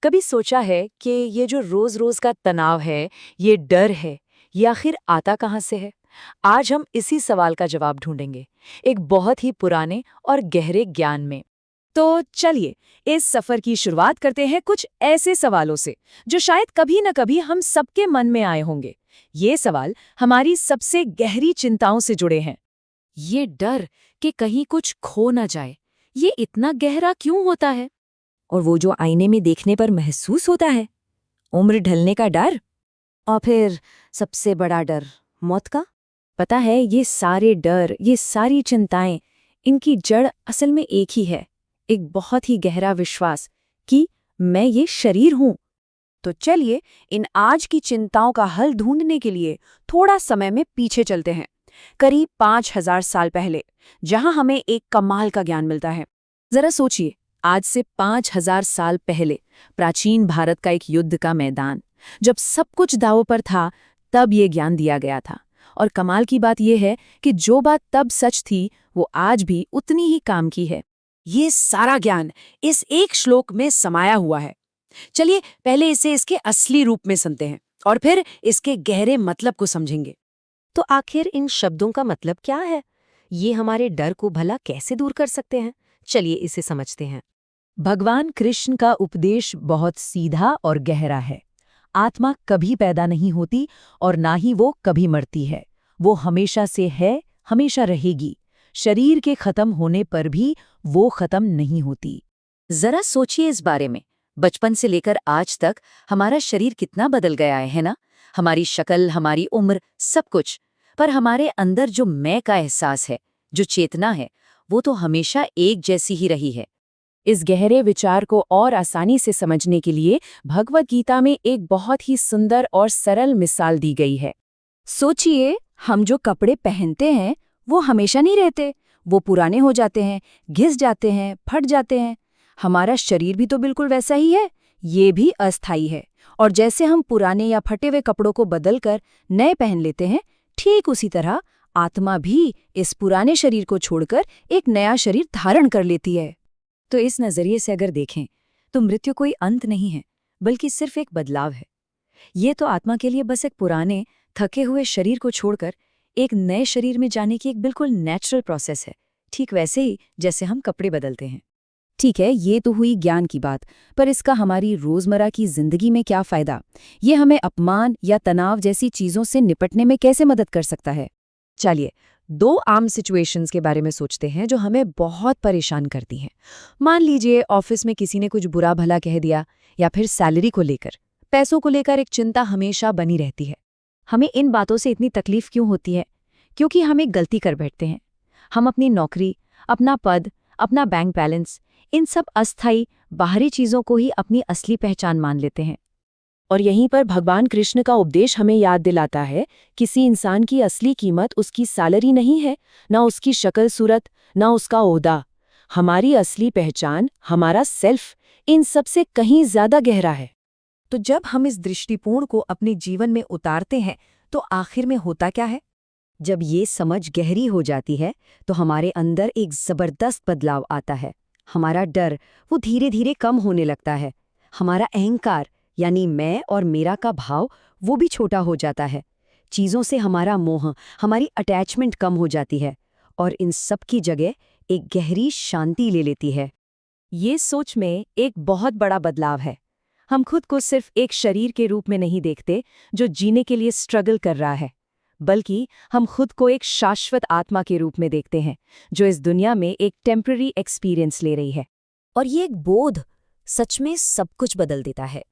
कभी सोचा है कि ये जो रोज रोज का तनाव है, ये डर है, ये आखिर आता कहाँ से है? आज हम इसी सवाल का जवाब ढूंढेंगे, एक बहुत ही पुराने और गहरे ज्ञान में। तो चलिए इस सफर की शुरुआत करते हैं कुछ ऐसे सवालों से जो शायद कभी न कभी हम सबके मन में आए होंगे। ये सवाल हमारी सबसे गहरी चिंताओं से जुड़े हैं। ये डर कि कहीं कुछ खो ना जाए, ये इतना गहरा क्यों होता है? और वो जो आईने में देखने पर महसूस होता है, उम्र ढलने का डर। और फिर सबसे बड़ा डर, मौत का। पता है, ये सारे डर, ये सारी चिंताएं, इनकी जड़ असल में एक ही है, एक बहुत ही गहरा विश्वास कि मैं ये शरीर हूं। तो चलिए इन आज की चिंताओं का हल ढूंढने के लिए थोड़ा समय में पीछे चलते हैं, करीब 5000 साल पहले, जहां हमें एक कमाल का ज्ञान मिलता है। जरा सोचिए, आज से 5000 साल पहले प्राचीन भारत का एक युद्ध का मैदान, जब सब कुछ दांव पर था, तब ये ज्ञान दिया गया था। और कमाल की बात यह है कि जो बात तब सच थी, वो आज भी उतनी ही काम की है। ये सारा ज्ञान इस एक श्लोक में समाया हुआ है। चलिए पहले इसे इसके असली रूप में सुनते हैं और फिर इसके गहरे मतलब को समझेंगे। तो आखिर इन शब्दों का मतलब क्या है? ये हमारे डर को भला कैसे दूर कर सकते हैं? चलिए इसे समझते हैं। भगवान कृष्ण का उपदेश बहुत सीधा और गहरा है। आत्मा कभी पैदा नहीं होती और ना ही वो कभी मरती है। वो हमेशा से है, हमेशा रहेगी। शरीर के खत्म होने पर भी वो खत्म नहीं होती। जरा सोचिए इस बारे में। बचपन से लेकर आज तक हमारा शरीर कितना बदल गया है ना? हमारी शक्ल, हमारी उम्र, सब कुछ। पर हमारे अंदर जो मैं का एहसास है, जो चेतना है, वो तो हमेशा एक जैसी ही रही है। इस गहरे विचार को और आसानी से समझने के लिए भगवद गीता में एक बहुत ही सुंदर और सरल मिसाल दी गई है। सोचिए, हम जो कपड़े पहनते हैं वो हमेशा नहीं रहते, वो पुराने हो जाते हैं, घिस जाते हैं, फट जाते हैं। हमारा शरीर भी तो बिल्कुल वैसा ही है, ये भी अस्थायी है। और जैसे हम पुराने या फटे हुए कपड़ों को बदलकर नए पहन लेते हैं, ठीक उसी तरह आत्मा भी इस पुराने शरीर को छोड़कर एक नया शरीर धारण कर लेती है। तो इस नज़रिए से अगर देखें तो मृत्यु कोई अंत नहीं है, बल्कि सिर्फ एक बदलाव है। ये तो आत्मा के लिए बस एक पुराने थके हुए शरीर को छोड़कर एक नए शरीर में जाने की एक बिल्कुल नेचुरल प्रोसेस है, ठीक वैसे ही जैसे हम कपड़े बदलते हैं। ठीक है, ये तो हुई ज्ञान की बात, पर इसका हमारी रोजमर्रा की जिंदगी में क्या फायदा? ये हमें अपमान या तनाव जैसी चीजों से निपटने में कैसे मदद कर सकता है? चलिए, दो आम सिचुएशंस के बारे में सोचते हैं जो हमें बहुत परेशान करती हैं। मान लीजिए ऑफिस में किसी ने कुछ बुरा भला कह दिया, या फिर सैलरी को लेकर, पैसों को लेकर एक चिंता हमेशा बनी रहती है। हमें इन बातों से इतनी तकलीफ क्यों होती है? क्योंकि हम एक गलती कर बैठते हैं। हम अपनी नौकरी, अपना पद, अपना बैंक बैलेंस, इन सब अस्थायी बाहरी चीजों को ही अपनी असली पहचान मान लेते हैं। और यहीं पर भगवान कृष्ण का उपदेश हमें याद दिलाता है, किसी इंसान की असली कीमत उसकी सैलरी नहीं है, ना उसकी शक्ल सूरत, ना उसका ओहदा। हमारी असली पहचान, हमारा सेल्फ, इन सब से कहीं ज्यादा गहरा है। तो जब हम इस दृष्टिकोण को अपने जीवन में उतारते हैं, तो आखिर में होता क्या है? जब ये समझ गहरी हो जाती है, तो हमारे अंदर एक जबरदस्त बदलाव आता है। हमारा डर, वो धीरे धीरे कम होने लगता है। हमारा अहंकार, यानी मैं और मेरा का भाव, वो भी छोटा हो जाता है। चीज़ों से हमारा मोह, हमारी अटैचमेंट कम हो जाती है, और इन सब की जगह एक गहरी शांति ले लेती है। ये सोच में एक बहुत बड़ा बदलाव है। हम खुद को सिर्फ एक शरीर के रूप में नहीं देखते जो जीने के लिए स्ट्रगल कर रहा है, बल्कि हम खुद को एक शाश्वत आत्मा के रूप में देखते हैं, जो इस दुनिया में एक टेम्पररी एक्सपीरियंस ले रही है। और ये एक बोध सच में सब कुछ बदल देता है।